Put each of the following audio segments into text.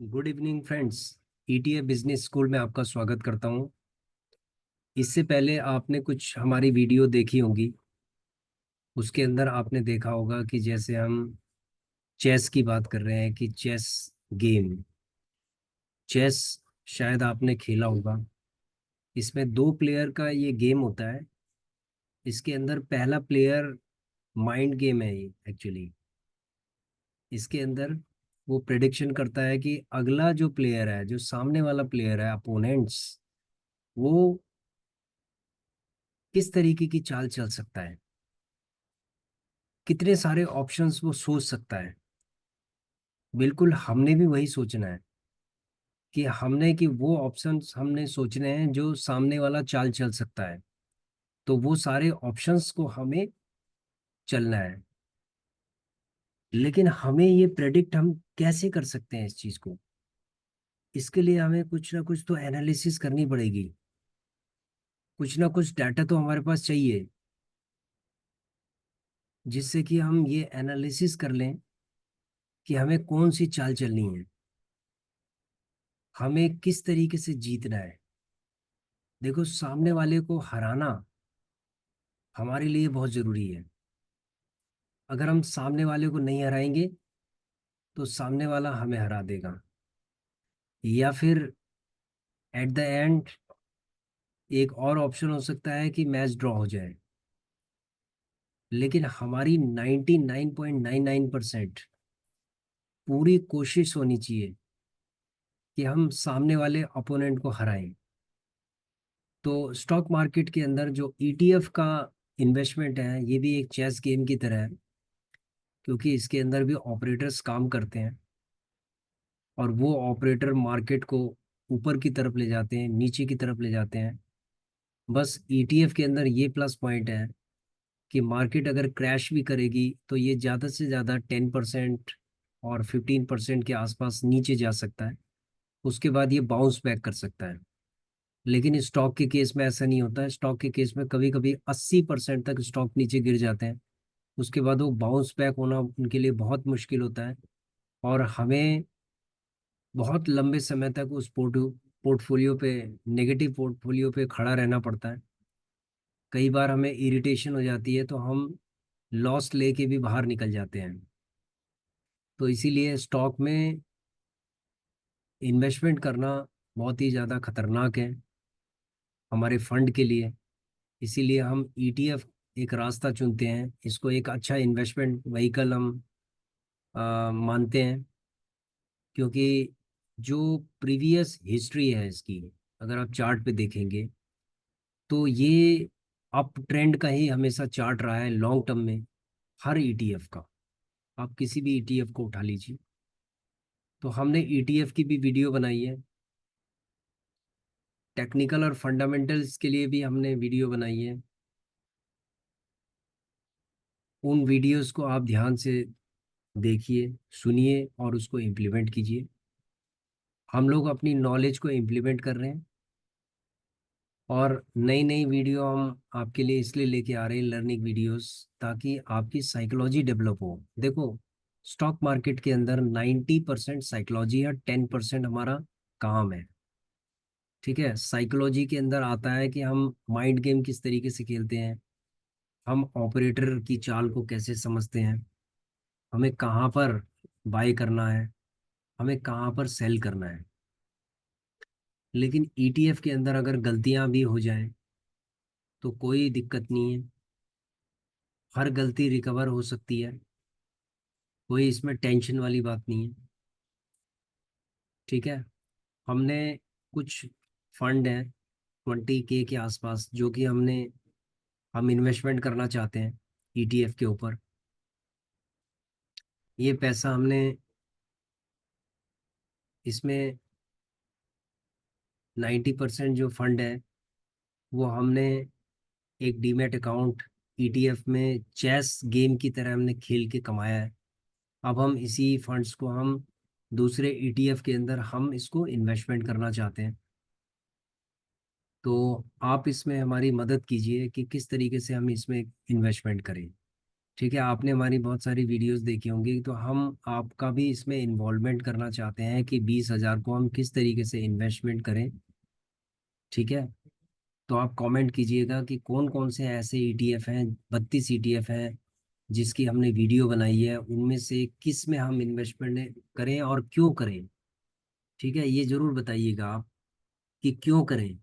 Good evening friends. ETA business school में आपका स्वागत करता हूं। इससे पहले आपने कुछ हमारी वीडियो देखी होगी। उसके अंदर आपने देखा होगा कि जैसे हम चेस की बात कर रहे हैं कि चेस गेम, चेस शायद आपने खेला होगा। इसमें दो प्लेयर का ये गेम होता है। इसके अंदर पहला प्लेयर माइंड गेम है ये एक्चुअली। इसके अंदर वो प्रेडिक्शन करता है कि अगला जो प्लेयर है, जो सामने वाला प्लेयर है, अपोनेंट्स, वो किस तरीके की चाल चल सकता है, कितने सारे ऑप्शंस वो सोच सकता है। बिल्कुल हमने भी वही सोचना है कि वो ऑप्शंस हमने सोचने हैं जो सामने वाला चाल चल सकता है। तो वो सारे ऑप्शंस को हमें चलना है। लेकिन हमें ये प्रेडिक्ट हम कैसे कर सकते हैं इस चीज को? इसके लिए हमें कुछ ना कुछ तो एनालिसिस करनी पड़ेगी। कुछ ना कुछ डाटा तो हमारे पास चाहिए, जिससे कि हम ये एनालिसिस कर लें कि हमें कौन सी चाल चलनी है, हमें किस तरीके से जीतना है। देखो, सामने वाले को हराना हमारे लिए बहुत जरूरी है। अगर हम सामने वाले को नहीं हराएंगे तो सामने वाला हमें हरा देगा, या फिर एट द एंड एक और ऑप्शन हो सकता है कि मैच ड्रॉ हो जाए। लेकिन हमारी 99.99% पूरी कोशिश होनी चाहिए कि हम सामने वाले अपोनेंट को हराएं। तो स्टॉक मार्केट के अंदर जो ईटीएफ का इन्वेस्टमेंट है, ये भी एक चेस गेम की तरह है, क्योंकि इसके अंदर भी ऑपरेटर्स काम करते हैं और वो ऑपरेटर मार्केट को ऊपर की तरफ ले जाते हैं, नीचे की तरफ ले जाते हैं। बस ईटीएफ के अंदर ये प्लस पॉइंट है कि मार्केट अगर क्रैश भी करेगी तो ये ज़्यादा से ज़्यादा 10% और 15% के आसपास नीचे जा सकता है। उसके बाद ये बाउंस बैक कर सकता है। लेकिन स्टॉक के केस में ऐसा नहीं होता है। स्टॉक के केस में कभी कभी 80% तक स्टॉक नीचे गिर जाते हैं। उसके बाद वो बाउंस बैक होना उनके लिए बहुत मुश्किल होता है, और हमें बहुत लंबे समय तक उस पोर्टफोलियो पे, नेगेटिव पोर्टफोलियो पे खड़ा रहना पड़ता है। कई बार हमें इरिटेशन हो जाती है तो हम लॉस लेके भी बाहर निकल जाते हैं। तो इसीलिए स्टॉक में इन्वेस्टमेंट करना बहुत ही ज़्यादा खतरनाक है हमारे फंड के लिए। इसीलिए हम ईटीएफ एक रास्ता चुनते हैं, इसको एक अच्छा इन्वेस्टमेंट व्हीकल हम मानते हैं। क्योंकि जो प्रीवियस हिस्ट्री है इसकी, अगर आप चार्ट पे देखेंगे तो ये अप ट्रेंड का ही हमेशा चार्ट रहा है लॉन्ग टर्म में, हर ईटीएफ का। आप किसी भी ईटीएफ को उठा लीजिए। तो हमने ईटीएफ की भी वीडियो बनाई है, टेक्निकल और फंडामेंटल्स के लिए भी हमने वीडियो बनाई है। उन वीडियोस को आप ध्यान से देखिए, सुनिए और उसको इम्प्लीमेंट कीजिए। हम लोग अपनी नॉलेज को इम्प्लीमेंट कर रहे हैं, और नई नई वीडियो हम आपके लिए इसलिए लेके आ रहे हैं, लर्निंग वीडियोस, ताकि आपकी साइकोलॉजी डेवलप हो। देखो, स्टॉक मार्केट के अंदर 90% साइकोलॉजी है, 10% हमारा काम है। ठीक है, साइकोलॉजी के अंदर आता है कि हम माइंड गेम किस तरीके से खेलते हैं, हम ऑपरेटर की चाल को कैसे समझते हैं, हमें कहाँ पर बाय करना है, हमें कहाँ पर सेल करना है। लेकिन ईटीएफ के अंदर अगर गलतियां भी हो जाएं तो कोई दिक्कत नहीं है, हर गलती रिकवर हो सकती है। कोई इसमें टेंशन वाली बात नहीं है। ठीक है, हमने कुछ फंड है 20K के आसपास, जो कि हम इन्वेस्टमेंट करना चाहते हैं ईटीएफ के ऊपर। ये पैसा हमने इसमें 90% जो फंड है वो हमने एक डीमैट अकाउंट ईटीएफ में चेस गेम की तरह हमने खेल के कमाया है। अब हम इसी फंड्स को हम दूसरे ईटीएफ के अंदर हम इसको इन्वेस्टमेंट करना चाहते हैं। तो आप इसमें हमारी मदद कीजिए कि किस तरीके से हम इसमें इन्वेस्टमेंट करें। ठीक है, आपने हमारी बहुत सारी वीडियोस देखी होंगी, तो हम आपका भी इसमें इन्वॉल्वमेंट करना चाहते हैं कि 20,000 को हम किस तरीके से इन्वेस्टमेंट करें। ठीक है, तो आप कमेंट कीजिएगा कि कौन कौन से ऐसे ईटीएफ हैं, 32 ईटीएफ हैं जिसकी हमने वीडियो बनाई है, उनमें से किस में हम इन्वेस्टमेंट करें और क्यों करें। ठीक है, ये जरूर बताइएगा आप कि क्यों करें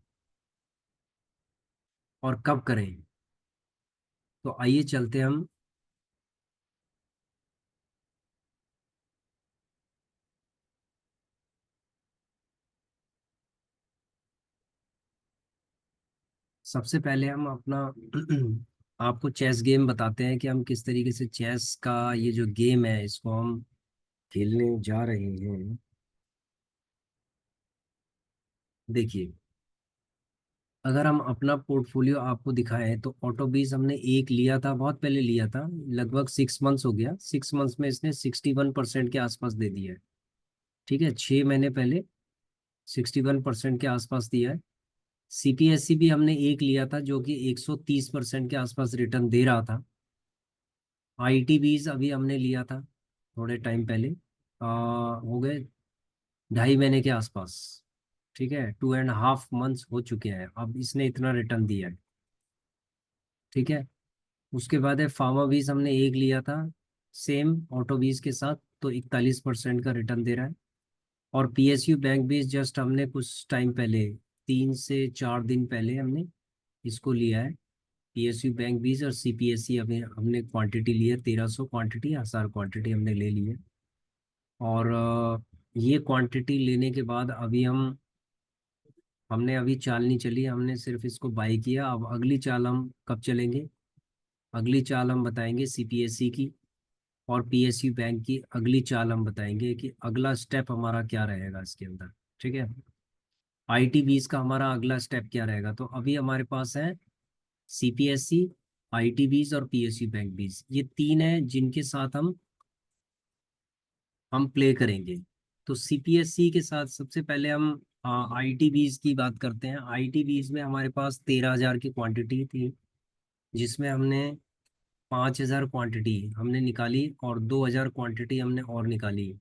और कब करें। तो आइए चलते हम। सबसे पहले हम अपना आपको चेस गेम बताते हैं कि हम किस तरीके से चेस का ये जो गेम है इसको हम खेलने जा रहे हैं। देखिए, अगर हम अपना पोर्टफोलियो आपको दिखाएं तो ऑटो बीज हमने एक लिया था, बहुत पहले लिया था, लगभग 6 मंथ्स हो गया। 6 मंथ्स में इसने 61% के आसपास दे दिया है। ठीक है, 6 महीने पहले 61% के आसपास दिया है। सीपीएससी भी हमने एक लिया था जो कि 130% के आसपास रिटर्न दे रहा था। आईटी बीज अभी हमने लिया था थोड़े टाइम पहले, हो गए 2.5 महीने के आसपास। ठीक है, 2.5 मंथ्स हो चुके हैं, अब इसने इतना रिटर्न दिया है। ठीक है, उसके बाद है फार्मा बीज, हमने एक लिया था सेम ऑटो बीज के साथ, तो 41% का रिटर्न दे रहा है। और पीएसयू बैंक बीज जस्ट हमने कुछ टाइम पहले, 3 से 4 दिन पहले हमने इसको लिया है। पीएसयू बैंक बीज और सीपीएससी अभी हमने क्वांटिटी ली है, 1300 क्वांटिटी, 1000 क्वांटिटी हमने ले ली है। और ये क्वांटिटी लेने के बाद अभी हमने अभी चाल नहीं चली, हमने सिर्फ इसको बाई किया। अब अगली चाल हम कब चलेंगे, अगली चाल हम बताएंगे सीपीएससी की और पीएसयू बैंक की। अगली चाल हम बताएंगे कि अगला स्टेप हमारा क्या रहेगा इसके अंदर। ठीक है, आईटी बीज का हमारा अगला स्टेप क्या रहेगा। तो अभी हमारे पास है सीपीएससी, आईटी बीज और पीएसयू बैंक बीज, ये तीन है जिनके साथ हम प्ले करेंगे। तो सीपीएससी के साथ सबसे पहले हम आईटी बीज की बात करते हैं। आईटी बीज में हमारे पास 13,000 की क्वांटिटी थी, जिसमें हमने 5,000 क्वांटिटी हमने निकाली और 2,000 क्वांटिटी हमने और निकाली।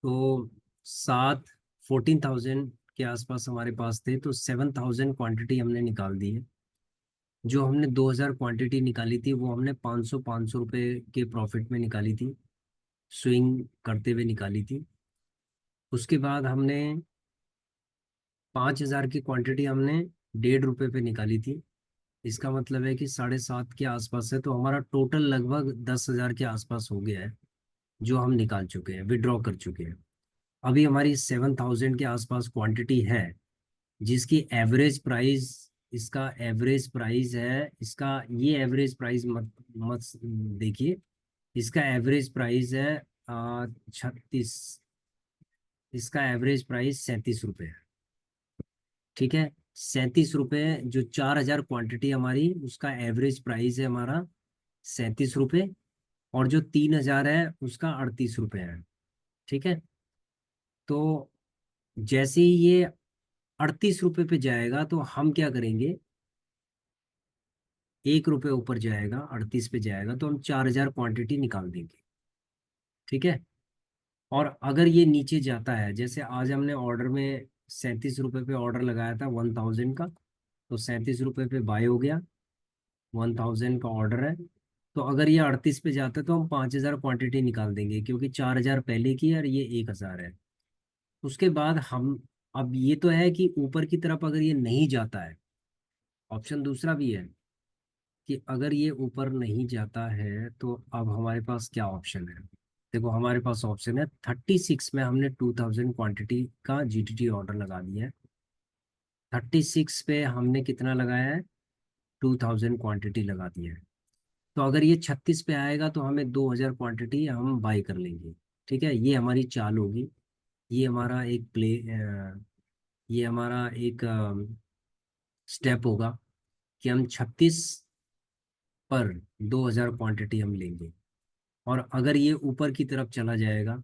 तो 14,000 के आसपास हमारे पास थे, तो 7,000 क्वांटिटी हमने निकाल दी है। जो हमने 2,000 क्वांटिटी निकाली थी वो हमने 500 के प्रॉफिट में निकाली थी, स्विंग करते हुए निकाली थी। उसके बाद हमने 5,000 की क्वांटिटी हमने 1.5 रुपये पे निकाली थी। इसका मतलब है कि 7.5 के आसपास है, तो हमारा टोटल लगभग 10,000 के आसपास हो गया है जो हम निकाल चुके हैं, विड्रॉ कर चुके हैं। अभी हमारी 7,000 के आसपास क्वांटिटी है, जिसकी एवरेज प्राइस, इसका एवरेज प्राइस है, इसका ये एवरेज प्राइस मत मत देखिए। इसका एवरेज प्राइस है 36, इसका एवरेज प्राइस 37 रुपये है। ठीक है, 37 रुपये, जो 4,000 क्वांटिटी हमारी, उसका एवरेज प्राइस है हमारा 37 रुपये। और जो 3,000 है उसका 38 रुपये है। ठीक है, तो जैसे ही ये 38 रुपये पे जाएगा तो हम क्या करेंगे, 1 रुपये ऊपर जाएगा, 38 पे जाएगा तो हम 4,000 क्वांटिटी निकाल देंगे। ठीक है, और अगर ये नीचे जाता है, जैसे आज हमने ऑर्डर में 37 रुपये पे ऑर्डर लगाया था 1,000 का, तो 37 रुपये पे बाय हो गया, 1,000 का ऑर्डर है। तो अगर ये 38 पे जाता है तो हम 5,000 क्वांटिटी निकाल देंगे, क्योंकि 4,000 पहले की है और ये 1,000 है। उसके बाद हम, अब ये तो है कि ऊपर की तरफ अगर ये नहीं जाता है, ऑप्शन दूसरा भी है कि अगर ये ऊपर नहीं जाता है तो अब हमारे पास क्या ऑप्शन है। देखो, हमारे पास ऑप्शन है 36 में हमने 2,000 क्वांटिटी का जीटीटी ऑर्डर लगा दिया है। 36 पे हमने कितना लगाया है, 2,000 क्वांटिटी लगा दिया है। तो अगर ये 36 पे आएगा तो हमें 2,000 क्वांटिटी हम बाई कर लेंगे। ठीक है, ये हमारी चाल होगी। ये हमारा एक ये हमारा एक स्टेप होगा कि हम 36 पर 2,000 क्वांटिटी हम लेंगे। और अगर ये ऊपर की तरफ चला जाएगा,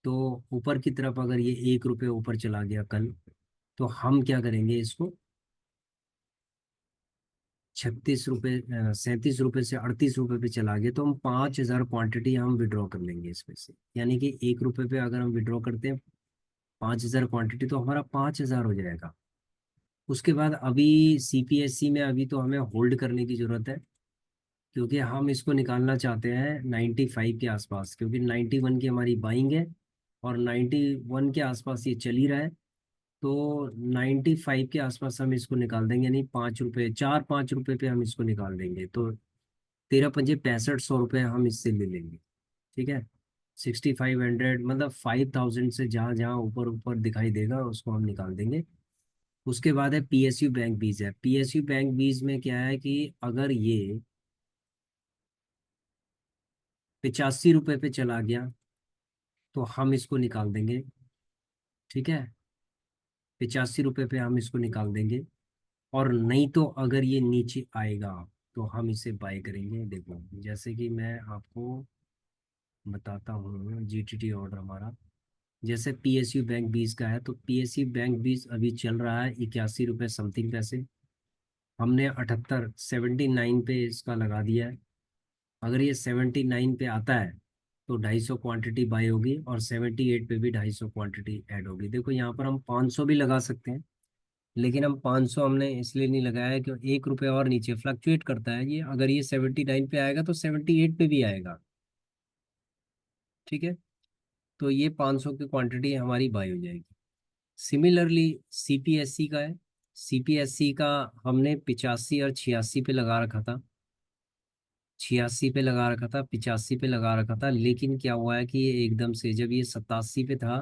तो ऊपर की तरफ अगर ये 1 रुपये ऊपर चला गया कल, तो हम क्या करेंगे, इसको ₹36 ₹37 से ₹38 पे चला गया, तो हम 5,000 क्वांटिटी हम विड्रॉ कर लेंगे इसमें से। यानी कि ₹1 पे अगर हम विड्रॉ करते हैं 5,000 क्वांटिटी, तो हमारा 5,000 हो जाएगा। उसके बाद अभी सीपीएससी में अभी तो हमें होल्ड करने की जरूरत है, क्योंकि हम इसको निकालना चाहते हैं 95 के आसपास, क्योंकि 91 की हमारी बाइंग है और 91 के आसपास ये चल ही रहा है। तो 95 के आसपास हम इसको निकाल देंगे, यानी ₹5, 4-5 रुपए पे हम इसको निकाल देंगे। तो 13 पंजे 6500 रुपये हम इससे ले लेंगे। ठीक है, 6500 मतलब 5000 से जहाँ जहाँ ऊपर ऊपर दिखाई देगा उसको हम निकाल देंगे। उसके बाद है पीएसयू बैंक बीज। है पीएसयू बैंक बीज में क्या है कि अगर ये ₹85 पे चला गया तो हम इसको निकाल देंगे। ठीक है, ₹85 पे हम इसको निकाल देंगे। और नहीं तो अगर ये नीचे आएगा तो हम इसे बाय करेंगे। देखो जैसे कि मैं आपको बताता हूँ, जीटीटी ऑर्डर हमारा जैसे पीएसयू बैंक बीस का है, तो पीएसयू बैंक बीस अभी चल रहा है ₹81 समथिंग पैसे। हमने 78 79 पे इसका लगा दिया है। अगर ये 79 पे आता है तो 250 क्वांटिटी बाय होगी, और 78 पे भी 250 क्वांटिटी ऐड होगी। देखो यहाँ पर हम 500 भी लगा सकते हैं, लेकिन हम 500 हमने इसलिए नहीं लगाया है कि ₹1 और नीचे फ्लक्चुएट करता है ये। अगर ये 79 पे आएगा तो 78 पे भी आएगा। ठीक है, तो ये 500 की क्वांटिटी हमारी बाय हो जाएगी। सिमिलरली सीपीएससी का है। सीपीएससी का हमने 85 और 86 पे लगा रखा था। 86 पे लगा रखा था, 85 पे लगा रखा था, लेकिन क्या हुआ है कि ये एकदम से जब ये 87 पे था,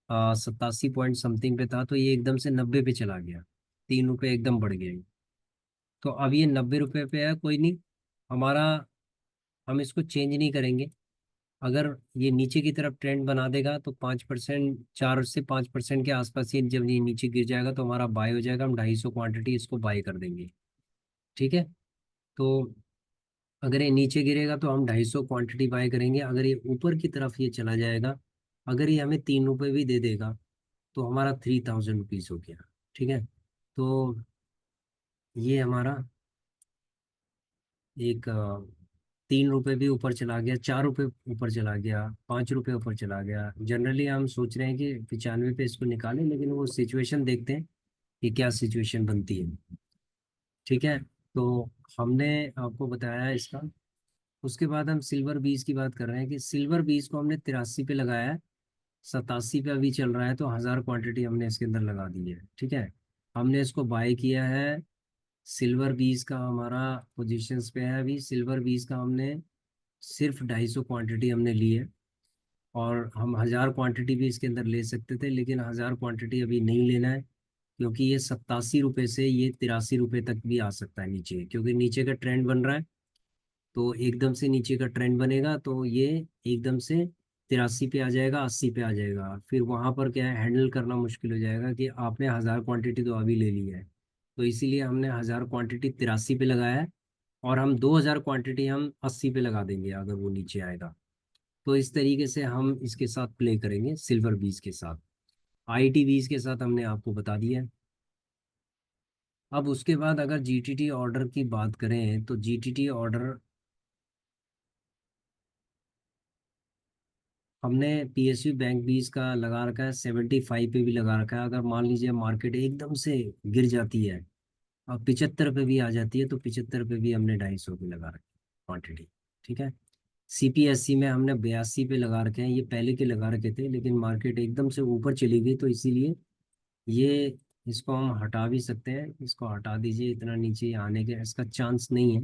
87 पॉइंट समथिंग पे था, तो ये एकदम से 90 पे चला गया। ₹3 एकदम बढ़ गया ये। तो अब ये ₹90 पे है, कोई नहीं, हमारा हम इसको चेंज नहीं करेंगे। अगर ये नीचे की तरफ ट्रेंड बना देगा तो 5%, 4 से 5% के आसपास ये जब ये नीचे गिर जाएगा तो हमारा बाय हो जाएगा। हम 250 क्वांटिटी इसको बाय कर देंगे। ठीक है, तो अगर ये नीचे गिरेगा तो हम 250 क्वांटिटी बाय करेंगे। अगर ये ऊपर की तरफ ये चला जाएगा, अगर ये हमें ₹3 भी दे देगा, तो हमारा ₹3000 हो गया। ठीक है, तो ये हमारा एक ₹3 भी ऊपर चला गया, ₹4 ऊपर चला गया, ₹5 ऊपर चला गया। जनरली हम सोच रहे हैं कि 95 पे इसको निकालें, लेकिन वो सिचुएशन देखते हैं कि क्या सिचुएशन बनती है। ठीक है, तो हमने आपको बताया इसका। उसके बाद हम सिल्वर बीज की बात कर रहे हैं कि सिल्वर बीज को हमने 83 पे लगाया है, 87 पे अभी चल रहा है, तो 1000 क्वांटिटी हमने इसके अंदर लगा दी है। ठीक है, हमने इसको बाय किया है। सिल्वर बीज का हमारा पोजीशंस पे है अभी। सिल्वर बीज का हमने सिर्फ 250 क्वांटिटी हमने ली है, और हम 1000 क्वांटिटी भी इसके अंदर ले सकते थे, लेकिन 1000 क्वांटिटी अभी नहीं लेना है, क्योंकि ये ₹87 से ये ₹83 तक भी आ सकता है नीचे, क्योंकि नीचे का ट्रेंड बन रहा है। तो एकदम से नीचे का ट्रेंड बनेगा तो ये एकदम से 83 पे आ जाएगा, 80 पे आ जाएगा। फिर वहां पर क्या है, हैंडल करना मुश्किल हो जाएगा कि आपने 1000 क्वांटिटी तो अभी ले ली है। तो इसीलिए हमने 1000 क्वांटिटी 83 पे लगाया है, और हम 2000 क्वांटिटी हम 80 पे लगा देंगे अगर वो नीचे आएगा। तो इस तरीके से हम इसके साथ प्ले करेंगे, सिल्वर बीज के साथ। आईटी बीज के साथ हमने आपको बता दिया है। अब उसके बाद अगर जीटीटी ऑर्डर की बात करें, तो जीटीटी ऑर्डर हमने पीएसयू बैंक बीज का लगा रखा है, 75 पे भी लगा रखा है। अगर मान लीजिए मार्केट एकदम से गिर जाती है और 75 पे भी आ जाती है, तो 75 पे भी हमने 250 पे लगा रखी क्वांटिटी। ठीक है, सीपीएससी में हमने 82 पे लगा रखे हैं। ये पहले के लगा रखे थे, लेकिन मार्केट एकदम से ऊपर चली गई, तो इसीलिए ये इसको हम हटा भी सकते हैं। इसको हटा दीजिए, इतना नीचे आने के इसका चांस नहीं है,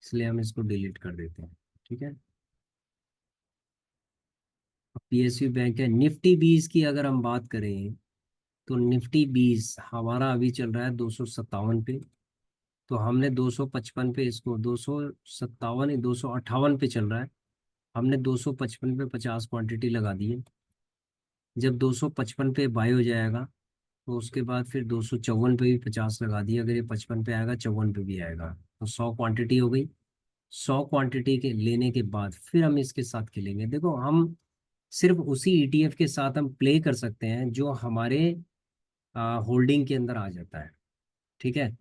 इसलिए हम इसको डिलीट कर देते हैं। ठीक है, पीएसयू बैंक है। निफ्टी बीस की अगर हम बात करें, तो निफ्टी बीस हमारा अभी चल रहा है 257 पे। तो हमने 255 पे इसको, 257 258 पे चल रहा है, हमने 255 पे 50 क्वांटिटी लगा दी है। जब 255 पे बाय हो जाएगा, तो उसके बाद फिर 254 पे भी 50 लगा दिए। अगर ये 55 पे आएगा, 54 पे भी आएगा, तो 100 क्वांटिटी हो गई। 100 क्वांटिटी के लेने के बाद फिर हम इसके साथ खेलेंगे। देखो हम सिर्फ उसी ईटीएफ के साथ हम प्ले कर सकते हैं जो हमारे होल्डिंग के अंदर आ जाता है। ठीक है,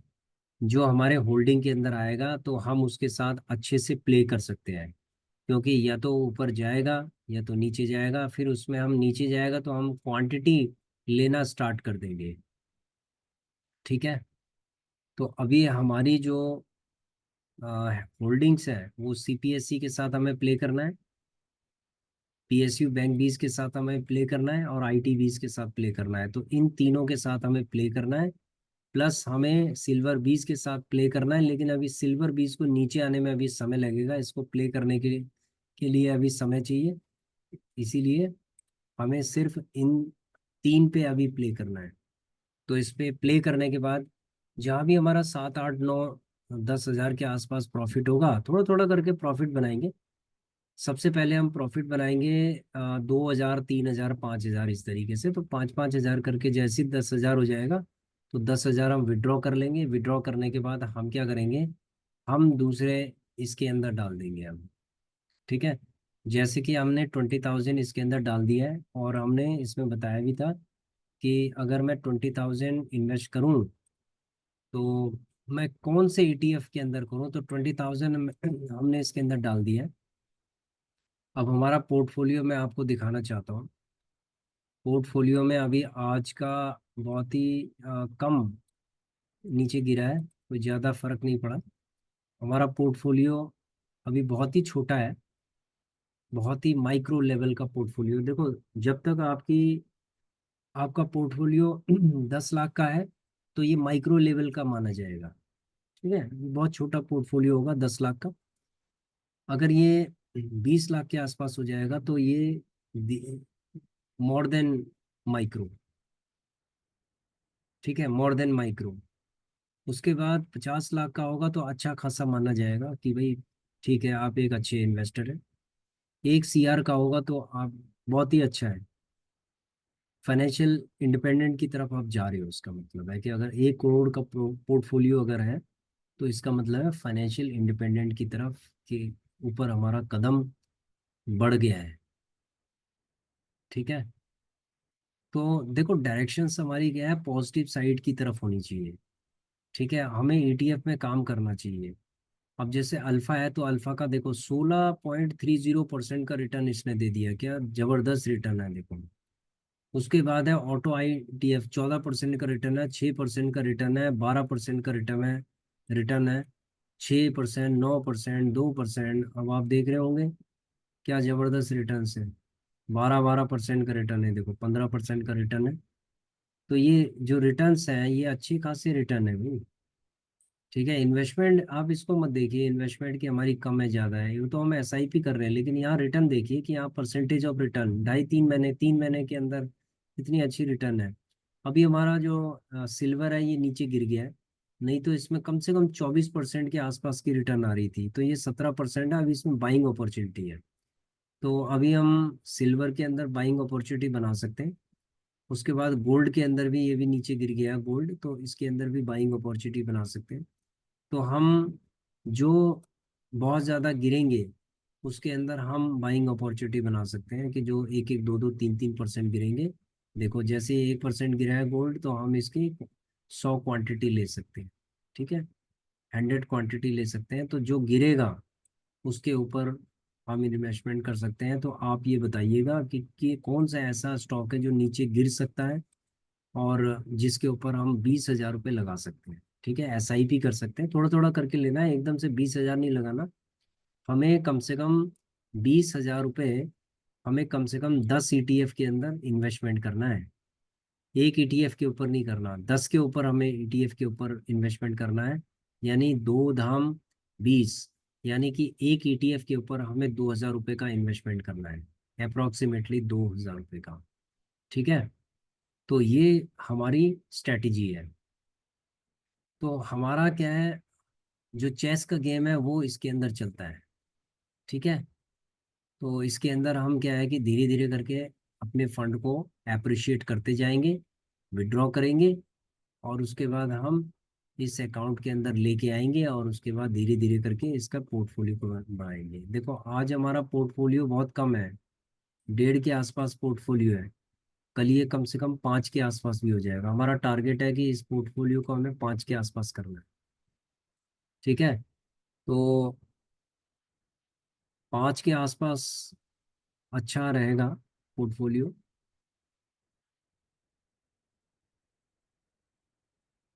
जो हमारे होल्डिंग के अंदर आएगा तो हम उसके साथ अच्छे से प्ले कर सकते हैं, क्योंकि या तो ऊपर जाएगा या तो नीचे जाएगा, फिर उसमें हम नीचे जाएगा तो हम क्वांटिटी लेना स्टार्ट कर देंगे। ठीक है। तो अभी हमारी जो होल्डिंग्स है वो सीपीएससी के साथ हमें प्ले करना है, पीएसयू बैंक बीज के साथ हमें प्ले करना है, और आईटी बीज के साथ प्ले करना है। तो इन तीनों के साथ हमें प्ले करना है, प्लस हमें सिल्वर बीज के साथ प्ले करना है। लेकिन अभी सिल्वर बीज को नीचे आने में अभी समय लगेगा, इसको प्ले करने के लिए अभी समय चाहिए। इसीलिए हमें सिर्फ इन तीन पे अभी प्ले करना है। तो इस पे प्ले करने के बाद जहाँ भी हमारा 7 8 9 10 हज़ार के आसपास प्रॉफिट होगा, थोड़ा थोड़ा करके प्रॉफिट बनाएंगे। सबसे पहले हम प्रॉफिट बनाएंगे 2 हज़ार, 3 हज़ार, 5 हज़ार, इस तरीके से। तो 5 5 हज़ार करके जैसे ही 10 हज़ार हो जाएगा, तो 10 हज़ार हम विड्रॉ कर लेंगे। विड्रॉ करने के बाद हम क्या करेंगे, हम दूसरे इसके अंदर डाल देंगे हम। ठीक है। जैसे कि हमने 20,000 इसके अंदर डाल दिया है, और हमने इसमें बताया भी था कि अगर मैं 20,000 इन्वेस्ट करूं तो मैं कौन से ईटीएफ के अंदर करूं। तो 20,000 हमने इसके अंदर डाल दिया है। अब हमारा पोर्टफोलियो मैं आपको दिखाना चाहता हूँ। पोर्टफोलियो में अभी आज का बहुत ही कम नीचे गिरा है, कोई ज़्यादा फर्क नहीं पड़ा। हमारा पोर्टफोलियो अभी बहुत ही छोटा है, बहुत ही माइक्रो लेवल का पोर्टफोलियो। देखो, जब तक आपका पोर्टफोलियो 10 लाख का है तो ये माइक्रो लेवल का माना जाएगा। ठीक है, बहुत छोटा पोर्टफोलियो होगा 10 लाख का। अगर ये 20 लाख के आसपास हो जाएगा तो ये मोर देन माइक्रो। ठीक है, मोर देन माइक्रो। उसके बाद 50 लाख का होगा तो अच्छा खासा माना जाएगा कि भाई ठीक है, आप एक अच्छे इन्वेस्टर हैं। 1 CR का होगा तो आप बहुत ही अच्छा है, फाइनेंशियल इंडिपेंडेंट की तरफ आप जा रहे हो। उसका मतलब है कि अगर 1 करोड़ का पोर्टफोलियो अगर है, तो इसका मतलब है फाइनेंशियल इंडिपेंडेंट की तरफ के ऊपर हमारा कदम बढ़ गया है। ठीक है। तो देखो, डायरेक्शंस हमारी क्या है, पॉजिटिव साइड की तरफ होनी चाहिए। ठीक है, हमें ईटीएफ में काम करना चाहिए। अब जैसे अल्फा है, तो अल्फा का देखो 16.30% का रिटर्न इसने दे दिया, क्या जबरदस्त रिटर्न है देखो। उसके बाद है ऑटो आईटीएफ, 14% का रिटर्न है, 6% का रिटर्न है, 12% का रिटर्न है 6%, 9%, 2%। अब आप देख रहे होंगे क्या जबरदस्त रिटर्न है। 12 12% का रिटर्न है, देखो 15% का रिटर्न है। तो ये जो रिटर्न्स हैं ये अच्छी खासी रिटर्न है भाई। ठीक है, इन्वेस्टमेंट आप इसको मत देखिए इन्वेस्टमेंट की हमारी कम है ज़्यादा है, ये तो हम एसआईपी कर रहे हैं। लेकिन यहाँ रिटर्न देखिए कि यहाँ परसेंटेज ऑफ रिटर्न 2.5 3 महीने 3 महीने के अंदर कितनी अच्छी रिटर्न है। अभी हमारा जो सिल्वर है ये नीचे गिर गया है, नहीं तो इसमें कम से कम 24% के आसपास की रिटर्न आ रही थी। तो ये 17% है, अभी इसमें बाइंग अपॉर्चुनिटी है। तो अभी हम सिल्वर के अंदर बाइंग अपॉर्चुनिटी बना सकते हैं। उसके बाद गोल्ड के अंदर भी, ये भी नीचे गिर गया गोल्ड, तो इसके अंदर भी बाइंग अपॉर्चुनिटी बना सकते हैं। तो हम जो बहुत ज़्यादा गिरेंगे उसके अंदर हम बाइंग अपॉर्चुनिटी बना सकते हैं, कि जो 1 1 2 2 3 3% गिरेंगे। देखो, जैसे 1% गिरा है गोल्ड तो हम इसकी 100 क्वांटिटी ले सकते हैं। ठीक है, 100 क्वांटिटी ले सकते हैं। तो जो गिरेगा उसके ऊपर हम इन्वेस्टमेंट कर सकते हैं। तो आप ये बताइएगा कि कौन सा ऐसा स्टॉक है जो नीचे गिर सकता है और जिसके ऊपर हम 20 हज़ार रुपये लगा सकते हैं। ठीक है, एसआईपी कर सकते हैं, थोड़ा थोड़ा करके लेना है, एकदम से 20 हज़ार नहीं लगाना। हमें कम से कम 20 हज़ार रुपये, हमें कम से कम 10 ईटीएफ के अंदर इन्वेस्टमेंट करना है। एक ईटीएफ के ऊपर नहीं करना, 10 के ऊपर हमें ईटीएफ के ऊपर इन्वेस्टमेंट करना है। यानी 2 धाम 20, यानी कि एक ईटीएफ के ऊपर हमें 2 हज़ार रुपये का इन्वेस्टमेंट करना है, अप्रोक्सीमेटली 2 हज़ार रुपये का। ठीक है। तो ये हमारी स्ट्रेटजी है। तो हमारा क्या है, जो चेस का गेम है वो इसके अंदर चलता है। ठीक है। तो इसके अंदर हम क्या है कि धीरे धीरे करके अपने फंड को एप्रिशिएट करते जाएंगे, विड्रॉ करेंगे, और उसके बाद हम इस अकाउंट के अंदर लेके आएंगे, और उसके बाद धीरे धीरे करके इसका पोर्टफोलियो को बढ़ाएंगे। देखो, आज हमारा पोर्टफोलियो बहुत कम है, 1.5 के आसपास पोर्टफोलियो है। कल ये कम से कम 5 के आसपास भी हो जाएगा। हमारा टारगेट है कि इस पोर्टफोलियो को हमें 5 के आसपास करना है। ठीक है, तो 5 के आसपास अच्छा रहेगा पोर्टफोलियो,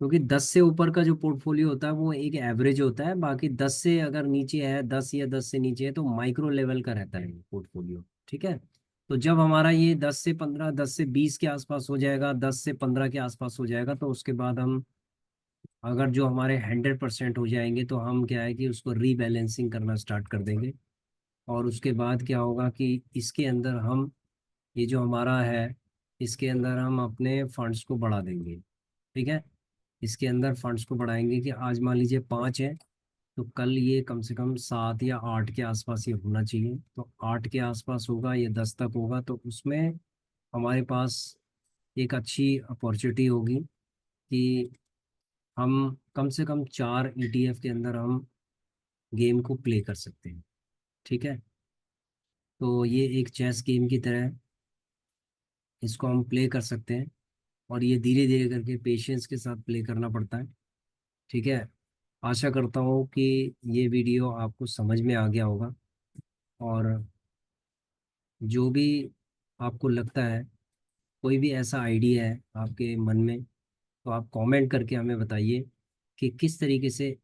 क्योंकि 10 से ऊपर का जो पोर्टफोलियो होता है वो एक एवरेज होता है, बाकी 10 से अगर नीचे है, 10 या 10 से नीचे है तो माइक्रो लेवल का रहता है पोर्टफोलियो। ठीक है, तो जब हमारा ये 10 से 15, 10 से 20 के आसपास हो जाएगा, 10 से 15 के आसपास हो जाएगा, तो उसके बाद हम, अगर जो हमारे 100% हो जाएंगे तो हम क्या है कि उसको रीबैलेंसिंग करना स्टार्ट कर देंगे। और उसके बाद क्या होगा कि इसके अंदर हम, ये जो हमारा है, इसके अंदर हम अपने फंड्स को बढ़ा देंगे। ठीक है, इसके अंदर फंड्स को बढ़ाएंगे कि आज मान लीजिए 5 है, तो कल ये कम से कम 7 या 8 के आसपास ये होना चाहिए। तो 8 के आसपास होगा, ये 10 तक होगा, तो उसमें हमारे पास एक अच्छी अपॉर्चुनिटी होगी कि हम कम से कम 4 ETF के अंदर हम गेम को प्ले कर सकते हैं। ठीक है, तो ये एक चेस गेम की तरह है, इसको हम प्ले कर सकते हैं। और ये धीरे धीरे करके पेशेंस के साथ प्ले करना पड़ता है। ठीक है, आशा करता हूँ कि ये वीडियो आपको समझ में आ गया होगा। और जो भी आपको लगता है, कोई भी ऐसा आइडिया है आपके मन में, तो आप कमेंट करके हमें बताइए कि किस तरीके से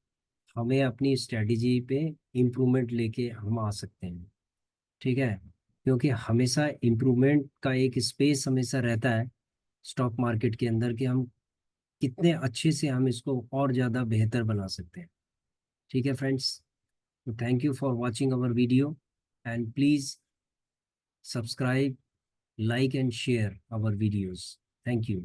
हमें अपनी स्ट्रेटजी पे इम्प्रूवमेंट लेके हम आ सकते हैं। ठीक है, क्योंकि हमेशा इम्प्रूवमेंट का एक स्पेस हमेशा रहता है स्टॉक मार्केट के अंदर, कि हम कितने अच्छे से हम इसको और ज़्यादा बेहतर बना सकते हैं। ठीक है फ्रेंड्स, तो thank you for watching our video, and please subscribe, like and share our videos. Thank you.